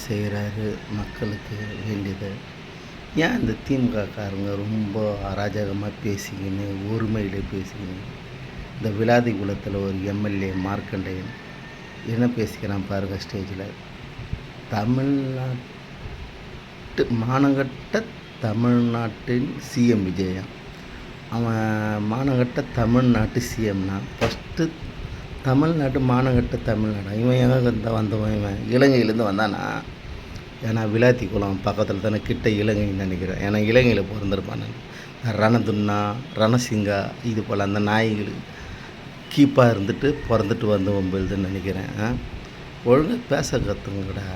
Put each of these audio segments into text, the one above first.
செய்கிறாரு மக்களுக்கு வேண்டியது. ஏன் இந்த திமுககாரங்க ரொம்ப அராஜகமாக பேசிக்கின்னு ஒருமையில் பேசிக்கின்னு இந்த விளாதி குளத்தில் ஒரு எம்எல்ஏ மார்க்கண்டேயன் என்ன பேசிக்கிறான் பாருங்கள் ஸ்டேஜில். மானங்கட்ட தமிழ்நாட்டின் சிஎம் விஜயா. அவன் மானங்கட்ட தமிழ்நாட்டு சிஎம்னா ஃபஸ்ட்டு தமிழ்நாட்டு மானங்கட்ட தமிழ்நாடு. இவன் எங்கே வந்தவன்? இவன் இலங்கையிலேருந்து வந்தானா? ஏன்னா விளாத்தி குளம் பக்கத்தில் தானே கிட்ட இலங்கைன்னு நினைக்கிறேன். ஏன்னா இலங்கையில் பிறந்திருப்பான். ரணதுன்னா ரணசிங்கா இது போல் அந்த நாய்களுக்கு கீப்பாக இருந்துட்டு பிறந்துட்டு வந்து வம்புதுன்னு நினைக்கிறேன். ஒழுங்காக பேச கற்றுங்கடா.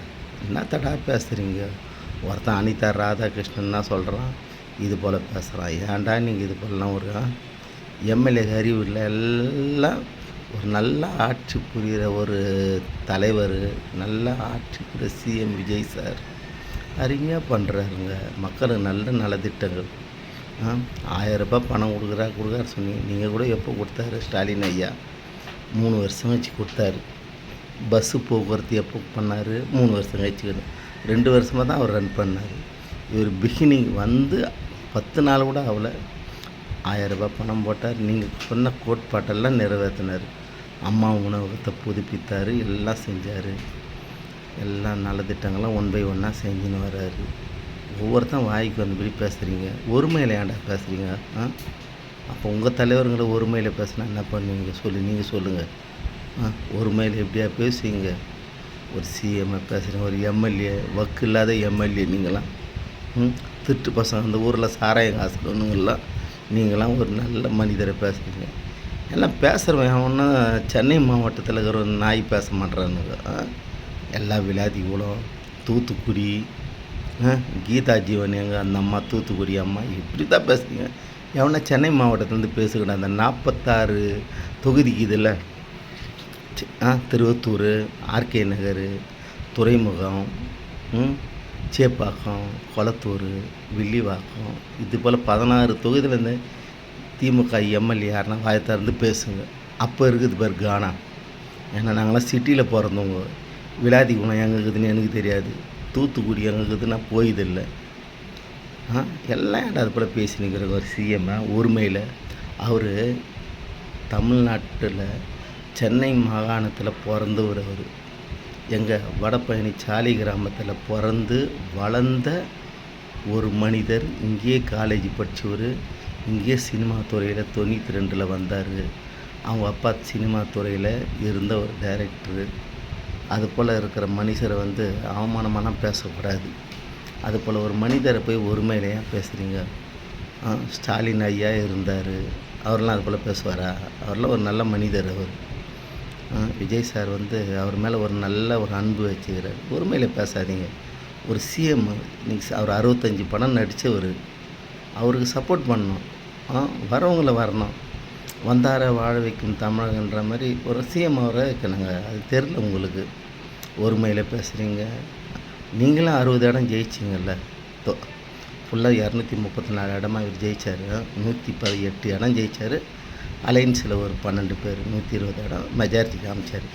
என்னத்தடா பேசுகிறீங்க? ஒருத்தன் அனிதா ராதாகிருஷ்ணன் தான் சொல்கிறான், இது போல் பேசுகிறான். ஏன்டா நீங்கள் இது போலலாம் ஒரு எம்எல்ஏ அறிவு இல்லை. எல்லாம் ஒரு நல்ல ஆட்சி புரிகிற ஒரு தலைவர், நல்ல ஆட்சி புரிகிற சிஎம் விஜய் சார் அருமையாக பண்ணுறாருங்க. மக்களுக்கு நல்ல நலத்திட்டங்கள். 1000 ரூபாய் பணம் கொடுக்குறாரு சொன்னீங்க. நீங்கள் கூட எப்போ கொடுத்தாரு? ஸ்டாலின் ஐயா 3 வருஷம் கழிச்சு கொடுத்தாரு. பஸ்ஸு போக்குவரத்து எப்போ பண்ணார்? 3 வருஷம் கழிச்சு. 2 வருஷமாக தான் அவர் ரன் பண்ணார். இவர் பிகினிங் வந்து 10 நாள் கூட அவ்வளோ 1000 ரூபாய் பணம் போட்டார். நீங்கள் சொன்ன கோட்பாட்டெல்லாம் நிறைவேற்றினார். அம்மா உணவகத்தை புதுப்பித்தார். எல்லாம் செஞ்சார். எல்லாம் நலத்திட்டங்கள்லாம் 1 பை 1 செஞ்சுன்னு வர்றாரு. ஒவ்வொருத்தன் வாய்க்கு வந்தபடி பேசுகிறீங்க. ஒருமையில் ஏன்டா பேசுகிறீங்க? அப்போ உங்கள் தலைவருங்களை ஒருமையில் பேசுனா என்ன பண்ணுவீங்க? நீங்கள் சொல்லுங்கள். ஒருமையில் எப்படியா பேசுவீங்க? ஒரு சிஎம்ஐ பேசுகிறீங்க, ஒரு எம்எல்ஏ, வக்கு இல்லாத எம்எல்ஏ நீங்களாம். திட்டு பசங்க அந்த ஊரில் சாராயம் காசுணுங்களாம். நீங்களாம் ஒரு நல்ல மனிதரை பேசுகிறீங்க. எல்லாம் பேசுகிறவன் ஒன்றும் சென்னை மாவட்டத்தில் இருக்கிற ஒரு நாய் பேச மாட்டேறானுங்க. எல்லா விளாதி குளம், தூத்துக்குடி, கீதா ஜீவன் எங்கள் அந்த அம்மா தூத்துக்குடி அம்மா இப்படி தான் பேசுகிறீங்க. எவனா சென்னை மாவட்டத்துலேருந்து பேசுகிறேன். அந்த 46 தொகுதிக்கு இதில் திருவத்தூர், ஆர்கே நகர், துறைமுகம், சேப்பாக்கம், கொளத்தூர், வில்லிவாக்கம், இது போல் 16 தொகுதியிலேருந்து திமுக எம்எல்ஏ யாருன்னா வாயத்திறந்து பேசுங்க. அப்போ இருக்குது பேர் கானா. ஏன்னா நாங்களாம் சிட்டியில் பிறந்தவங்க. விளாதி குணம் எங்கே இருக்குதுன்னு எனக்கு தெரியாது. தூத்துக்குடி எங்கே இருக்குதுன்னா போயதில்லை. எல்லாம் ஏன்டா அது போல் பேசி நிற்கிற ஒரு சிஎம் ஒருமையில். அவர் தமிழ்நாட்டில் சென்னை மாகாணத்தில் பிறந்தவர். அவர் எங்கள் வடபழனி சாலை கிராமத்தில் பிறந்து வளர்ந்த ஒரு மனிதர். இங்கேயே காலேஜ் படித்தவர். இங்கேயே சினிமா துறையில் 92 வந்தார். அவங்க அப்பா சினிமா துறையில் இருந்த ஒரு டைரக்டரு. அது போல் இருக்கிற மனுஷரை வந்து அவமானமாலாம் பேசக்கூடாது. அது போல் ஒரு மனிதரை போய் ஒருமையில ஏன் பேசுகிறீங்க? ஸ்டாலின் ஐயா இருந்தார். அவரெலாம் அது போல் பேசுவாரா? அவரெலாம் ஒரு நல்ல மனிதர். அவர் விஜய் சார் வந்து அவர் மேலே ஒரு நல்ல ஒரு அன்பு வச்சுக்கிறார். ஒருமையில் பேசாதீங்க. ஒரு சிஎம் நீங்கள் அவர் 65 படம் நடித்தவர். அவருக்கு சப்போர்ட் பண்ணணும். வரவங்கள வரணும். வந்தார வாழ வைக்கும் தமிழகன்ற மாதிரி ஒரு சிஎம் அவரை வைக்கணுங்க. அது தெரில உங்களுக்கு. ஒருமையில் பேசுகிறீங்க. நீங்களும் 60 இடம் ஜெயிச்சிங்கல்ல. ஃபுல்லாக 234 இடமா இவர் ஜெயித்தார். 118 இடம் ஜெயித்தார். அலைன்ஸில் ஒரு 12 பேர் 120 இடம் மெஜாரிட்டி காமிச்சார்.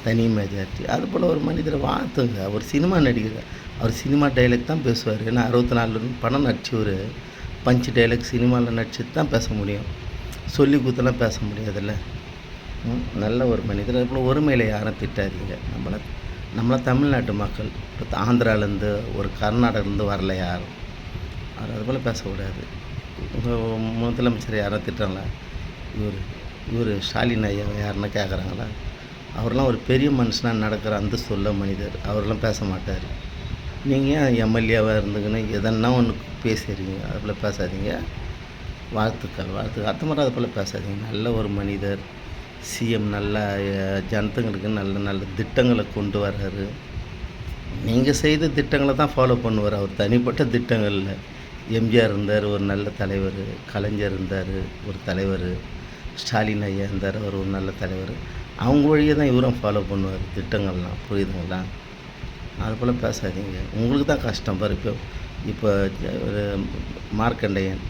தனி மெஜாரிட்டி. அதுபோல் ஒரு மனிதரை வாழ்த்துங்க. அவர் சினிமா நடிகர். அவர் சினிமா டைலாக் தான் பேசுவார். ஏன்னா 64 படம் நடிச்சு ஒரு பஞ்சு டைலாக் சினிமாவில் நடிச்சு தான் பேச முடியும். சொல்லி கொடுத்தெல்லாம் பேச முடியாதுல்ல. நல்ல ஒரு மனிதர். அதுபோல் ஒருமையில் யாரும் திட்டாதீங்க. நம்மளை தமிழ்நாட்டு மக்கள் இப்போ ஆந்திராவிலேருந்து ஒரு கர்நாடகிலேருந்து வரல யாரும். அதுபோல் பேசக்கூடாது. முதலமைச்சர் யாரும் திட்டுறாங்களா? இவர் ஸ்டாலின் ஐயா யாருன்னா கேட்குறாங்களா? அவரெலாம் ஒரு பெரிய மனுஷனாக நடக்கிற அந்த சொல்ல மனிதர். அவரெலாம் பேச மாட்டார். நீங்கள் ஏன் எம்எல்ஏவாக இருந்துக்குன்னு எதன்னா ஒன்று பேசுகிறீங்க? அது போல் பேசாதீங்க. வாழ்த்துக்கள். அடுத்த முறை அது போல் பேசாதீங்க. நல்ல ஒரு மனிதர் சிஎம். நல்ல ஜனத்துங்களுக்கு நல்ல நல்ல திட்டங்களை கொண்டு வர்றாரு. நீங்கள் செய்த திட்டங்களை தான் ஃபாலோ பண்ணுவார். அவர் தனிப்பட்ட திட்டங்களில் எம்ஜிஆர் இருந்தார், ஒரு நல்ல தலைவர். கலைஞர் இருந்தார், ஒரு தலைவர். ஸ்டாலின் ஐயா இருந்தார், அவர் ஒரு நல்ல தலைவர். அவங்க வழியே தான் இவரும் ஃபாலோ பண்ணுவார் திட்டங்கள்லாம். புரியுதுங்களா? அது போல் பேசாதீங்க. உங்களுக்கு தான் கஷ்டம் பாரு. இப்போ ஒரு மார்க்கண்டேயன்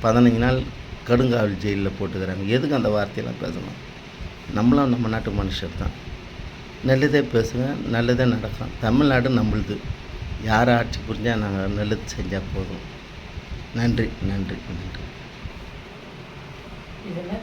15 நாள் கடுங்காவல் ஜெயிலில் போட்டுக்கிறாங்க. எதுக்கு அந்த வார்த்தையெல்லாம் பேசணும்? நம்மளும் நம்ம நாட்டு மனுஷர் தான். நல்லதே பேசுங்க, நல்லதே நடக்கும். தமிழ்நாடு நம்மளுது. யார் ஆட்சி புரிஞ்சால் நாங்கள் நல்லது செஞ்சால் போதும். நன்றி நன்றி நன்றி. இதெல்லாம்